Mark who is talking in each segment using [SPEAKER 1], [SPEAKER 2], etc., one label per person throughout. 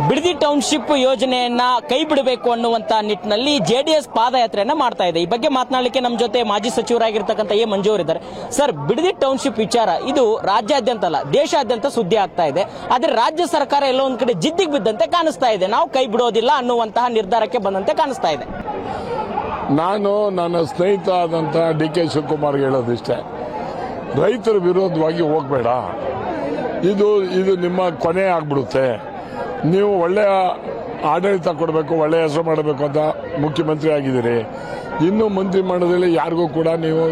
[SPEAKER 1] Bidadi township ಯೋಜನೆಯನ್ನ ಕೈ ಬಿಡಬೇಕು ಅನ್ನುವಂತ ನಿಟ್ಟಿನಲ್ಲಿ ಜೆಡಿಎಸ್ ಪಾದಯಾತ್ರೆಯನ್ನ ಮಾಡ್ತಾ ಇದೆ. ಈ ಬಗ್ಗೆ ಮಾತನಾಡಲಿಕ್ಕೆ ನಮ್ಮ ಜೊತೆ ಮಾಜಿ ಸಚಿವರಾಗಿರ್ತಕ್ಕಂಥ ಎ ಮಂಜು ಅವರಿದ್ದಾರೆ. ಸರ್, ಬಿಡದಿ ಟೌನ್ಶಿಪ್ ವಿಚಾರ ಇದು ರಾಜ್ಯಾದ್ಯಂತ ಅಲ್ಲ, ದೇಶಾದ್ಯಂತ ಸುದ್ದಿ ಆಗ್ತಾ ಇದೆ. ಆದ್ರೆ ರಾಜ್ಯ ಸರ್ಕಾರ ಎಲ್ಲೋ ಒಂದ್ ಕಡೆ ಜಿದ್ದಿಗೆ ಬಿದ್ದಂತೆ ಕಾಣಿಸ್ತಾ ಇದೆ. ನಾವು ಕೈ ಬಿಡೋದಿಲ್ಲ ಅನ್ನುವಂತಹ ನಿರ್ಧಾರಕ್ಕೆ ಬಂದಂತೆ ಕಾಣಿಸ್ತಾ ಇದೆ.
[SPEAKER 2] ನಾನು ನನ್ನ ಸ್ನೇಹಿತ ಆದಂತ DK ಶಿವಕುಮಾರ್ಗೆ ಹೇಳೋದಿಷ್ಟೇ, ರೈತರ ವಿರೋಧವಾಗಿ ಹೋಗಬೇಡ. ಇದು ನಿಮ್ಮ ಕೊನೆ ಆಗ್ಬಿಡುತ್ತೆ. ನೀವು ಒಳ್ಳೆಯ ಆಡಳಿತ ಕೊಡಬೇಕು, ಒಳ್ಳೆಯ ಹೆಸರು ಮಾಡಬೇಕು ಅಂತ ಮುಖ್ಯಮಂತ್ರಿ ಆಗಿದ್ದೀರಿ. ಇನ್ನೂ ಮಂತ್ರಿ ಮಾಡೋದ್ರಲ್ಲಿ ಯಾರಿಗೂ ಕೂಡ ನೀವು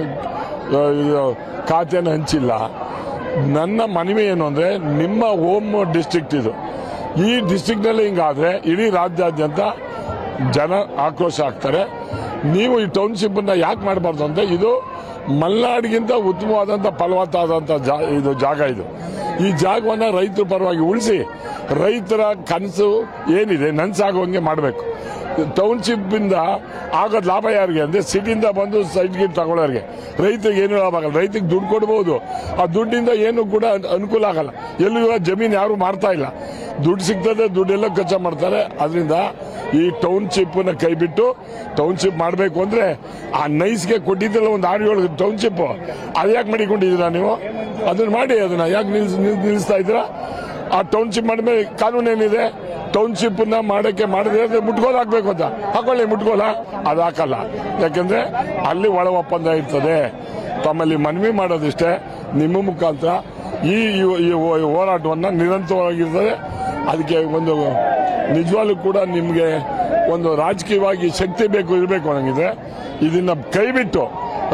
[SPEAKER 2] ಖಾತೆಯನ್ನು ಹಂಚಿಲ್ಲ. ನನ್ನ ಮನವಿ ಏನು ಅಂದರೆ, ನಿಮ್ಮ ಹೋಮ್ ಡಿಸ್ಟ್ರಿಕ್ಟ್ ಇದು, ಈ ಡಿಸ್ಟ್ರಿಕ್ಟ್ನಲ್ಲಿ ಹಿಂಗಾದರೆ ಇಡೀ ರಾಜ್ಯಾದ್ಯಂತ ಜನ ಆಕ್ರೋಶ ಆಗ್ತಾರೆ. ನೀವು ಈ ಟೌನ್ಶಿಪ್ಪನ್ನು ಯಾಕೆ ಮಾಡಬಾರ್ದು ಅಂದರೆ, ಇದು ಮಲೆನಾಡಿಗಿಂತ ಉತ್ತಮವಾದಂಥ ಫಲವತ್ತಾದಂಥ ಇದು ಜಾಗ. ಇದು ಈ ಜಾಗವನ್ನು ರೈತರ ಪರವಾಗಿ ಉಳಿಸಿ ರೈತರ ಕನಸು ಏನಿದೆ ನನಸಾಗುವಂಗೆ ಮಾಡಬೇಕು. ಟೌನ್ಶಿಪ್ಪಿಂದ ಆಗೋದು ಲಾಭ ಯಾರಿಗೆ ಅಂದರೆ, ಸಿಟಿಯಿಂದ ಬಂದು ಸೈಟ್ಗೆ ತಗೊಳ್ಳೋರಿಗೆ. ರೈತರಿಗೆ ಏನು ಲಾಭ ಆಗಲ್ಲ. ರೈತರಿಗೆ ದುಡ್ಡು ಕೊಡ್ಬೋದು, ಆ ದುಡ್ಡಿಂದ ಏನು ಕೂಡ ಅನುಕೂಲ ಆಗಲ್ಲ. ಎಲ್ಲೂ ಜಮೀನು ಯಾರು ಮಾಡ್ತಾ ಇಲ್ಲ. ದುಡ್ಡು ಸಿಗ್ತದೆ, ದುಡ್ಡೆಲ್ಲ ಖರ್ಚು ಮಾಡ್ತಾರೆ. ಅದರಿಂದ ಈ ಟೌನ್ಶಿಪ್ಪನ್ನು ಕೈ ಬಿಟ್ಟು ಟೌನ್ಶಿಪ್ ಮಾಡಬೇಕು ಅಂದರೆ, ಆ ನೈಸ್ಗೆ ಕೊಟ್ಟಿದ್ದಲ್ಲ ಒಂದು 6-7 ಟೌನ್ಶಿಪ್, ಅದು ಯಾಕೆ ಮಾಡಿಕೊಂಡಿದ್ದೀರಾ ನೀವು? ಅದನ್ನು ಮಾಡಿ, ಅದನ್ನು ಯಾಕೆ ನಿಲ್ಲಿಸ್ತಾ ಇದ್ದೀರಾ? ಆ ಟೌನ್ಶಿಪ್ ಮಾಡಿದ್ಮೇಲೆ ಕಾನೂನು ಏನಿದೆ, ಟೌನ್ಶಿಪ್ಪನ್ನ ಮಾಡಿದ್ರೆ ಮುಟ್ಗೋಲ್ ಹಾಕ್ಬೇಕು ಅಂತ ಹಾಕೊಳ್ಳಿ. ಮುಟ್ಗೋಲ ಅದು ಹಾಕಲ್ಲ, ಯಾಕೆಂದ್ರೆ ಅಲ್ಲಿ ಒಳ ಒಪ್ಪಂದ ಇರ್ತದೆ. ತಮ್ಮಲ್ಲಿ ಮನವಿ ಮಾಡೋದಿಷ್ಟೇ, ನಿಮ್ಮ ಮುಖಾಂತರ ಈ ಹೋರಾಟವನ್ನು ನಿರಂತರವಾಗಿರ್ತದೆ. ಅದಕ್ಕೆ ಒಂದು ನಿಜವಾಗ್ಲೂ ಕೂಡ ನಿಮಗೆ ಒಂದು ರಾಜಕೀಯವಾಗಿ ಶಕ್ತಿ ಇರಬೇಕು ನನಗಿದೆ. ಇದನ್ನ ಕೈ ಬಿಟ್ಟು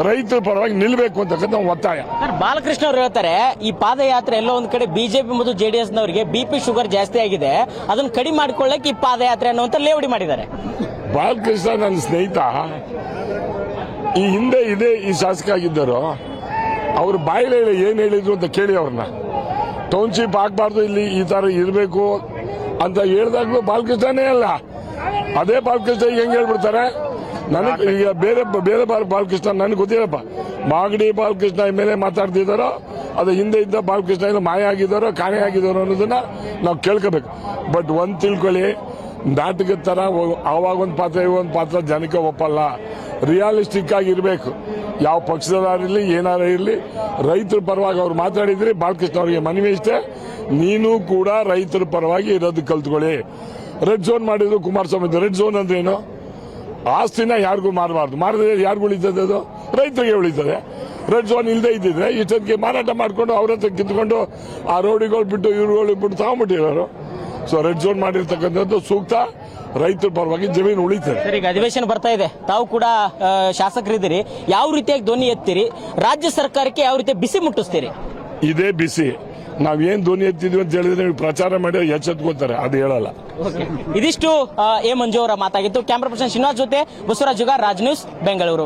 [SPEAKER 2] ರೈತರ ಪರವಾಗಿ ನಿಲ್ಲಬೇಕು ಅಂತಕ್ಕಂಥ ಒತ್ತಾಯ.
[SPEAKER 1] ಬಾಲಕೃಷ್ಣ ಅವರು ಹೇಳ್ತಾರೆ, ಈ ಪಾದಯಾತ್ರೆ ಎಲ್ಲೋ ಒಂದ್ ಕಡೆ ಬಿಜೆಪಿ ಮತ್ತು ಜೆಡಿಎಸ್ ನವರಿಗೆ BP ಶುಗರ್ ಜಾಸ್ತಿ ಆಗಿದೆ, ಅದನ್ನ ಕಡಿಮೆ ಮಾಡಿಕೊಳ್ಳಕ್ಕೆ ಈ ಪಾದಯಾತ್ರೆ ಅನ್ನುವಂತ ಲೇವಡಿ ಮಾಡಿದ್ದಾರೆ.
[SPEAKER 2] ಬಾಲಕೃಷ್ಣ ನನ್ನ ಸ್ನೇಹಿತ, ಈ ಹಿಂದೆ ಈ ಶಾಸಕ ಆಗಿದ್ದರು. ಅವ್ರ ಬಾಯಲ್ಲಿ ಏನ್ ಹೇಳಿದ್ರು ಅಂತ ಕೇಳಿ ಅವ್ರನ್ನ. ಟೌನ್ಶಿಪ್ ಆಗ್ಬಾರ್ದು, ಇಲ್ಲಿ ಈ ತರ ಇರಬೇಕು ಅಂತ ಹೇಳಿದಾಗ್ಲೂ ಬಾಲಕೃಷ್ಣನೇ ಅಲ್ಲ, ಅದೇ ಬಾಲಕೃಷ್ಣ ಹೆಂಗ್ ಹೇಳ್ಬಿಡ್ತಾರೆ? ನನಗೆ ಈಗ ಬೇರೆ ಬಾಲಕೃಷ್ಣ ನನಗೆ ಗೊತ್ತಿಲ್ಲಪ್ಪ. ಮಾಗಡಿ ಬಾಲಕೃಷ್ಣ ಮೇಲೆ ಮಾತಾಡ್ತಿದ್ದಾರೋ, ಅದು ಹಿಂದೆ ಇದ್ದ ಬಾಲಕೃಷ್ಣ ಏನು ಮಾಯ ಆಗಿದ್ದಾರೋ ಕಾಣೆ ಆಗಿದ್ದಾರೋ ಅನ್ನೋದನ್ನ ನಾವು ಕೇಳ್ಕೋಬೇಕು. ಬಟ್ ಒಂದ್ ತಿಳ್ಕೊಳ್ಳಿ, ನಾಟಕದ ತರ ಅವಾಗ ಒಂದು ಪಾತ್ರ ಒಂದು ಪಾತ್ರ ಜನಕ್ಕೆ ಒಪ್ಪಲ್ಲ. ರಿಯಾಲಿಸ್ಟಿಕ್ ಆಗಿ ಇರಬೇಕು. ಯಾವ ಪಕ್ಷದವರಿರಲಿ ಏನಾರ ಇರಲಿ, ರೈತರ ಪರವಾಗಿ ಅವ್ರು ಮಾತಾಡಿದ್ರಿ. ಬಾಲಕೃಷ್ಣ ಅವರಿಗೆ ಮನವಿ ಇಷ್ಟೇ, ನೀನು ಕೂಡ ರೈತರ ಪರವಾಗಿ ಇರೋದು ಕಲ್ತ್ಕೊಳ್ಳಿ. ರೆಡ್ ಝೋನ್ ಮಾಡಿದ್ರು ಕುಮಾರಸ್ವಾಮಿ. ರೆಡ್ ಝೋನ್ ಅಂದ್ರೆ ಏನು? ಆಸ್ತಿನ ಯಾರಿಗೂ ಮಾರಬಾರ್ದು. ಮಾರಿದ್ರೆ ಯಾರಿಗೂ ಉಳಿತದೆ? ಅದು ರೈತರಿಗೆ ಉಳಿತದೆ. ರೆಡ್ ಝೋನ್ ಇಲ್ಲದೆ ಇದ್ದಿದ್ರೆ ಇಷ್ಟೊತ್ತಿಗೆ ಮಾರಾಟ ಮಾಡಿಕೊಂಡು ಅವ್ರ ಹತ್ರ ಕಿತ್ಕೊಂಡು ಆ ರೋಡಿಗಳು ಬಿಟ್ಟು ಇವ್ರುಗಳು ಬಿಟ್ಟು ತಗೊಂಡ್ಬಿಟ್ಟಿರೋರು. ಸೊ ರೆಡ್ ಝೋನ್ ಮಾಡಿರ್ತಕ್ಕಂಥದ್ದು ಸೂಕ್ತ. ರೈತರ ಪರವಾಗಿ ಜಮೀನು ಉಳಿತದೆ.
[SPEAKER 1] ಈಗ ಅಧಿವೇಶನ ಬರ್ತಾ ಇದೆ, ತಾವು ಕೂಡ ಶಾಸಕರಿದ್ದೀರಿ, ಯಾವ ರೀತಿಯಾಗಿ ಧ್ವನಿ ಎತ್ತೀರಿ? ರಾಜ್ಯ ಸರ್ಕಾರಕ್ಕೆ ಯಾವ ರೀತಿ ಬಿಸಿ ಮುಟ್ಟಿಸ್ತೀರಿ?
[SPEAKER 2] ಇದೇ ಬಿಸಿ. ನಾವೇನ್ ಧ್ವನಿ ಎತ್ತಿದ್ವಿ ಅಂತ ಹೇಳಿದ್ರೆ ನೀವು ಪ್ರಚಾರ ಮಾಡಿ ಎಚ್ಚೆತ್ಕೋತಾರೆ, ಅದು ಹೇಳಲ್ಲ.
[SPEAKER 1] ಇದಿಷ್ಟು ಎ ಮಂಜು ಅವರ ಮಾತಾಗಿತ್ತು. ಕ್ಯಾಮರಾ ಪರ್ಸನ್ ಶ್ರೀನಿವಾಸ್ ಜೊತೆ ಬಸವರಾಜ್ ಜುಗಾರ್, ರಾಜ್ ನ್ಯೂಸ್, ಬೆಂಗಳೂರು.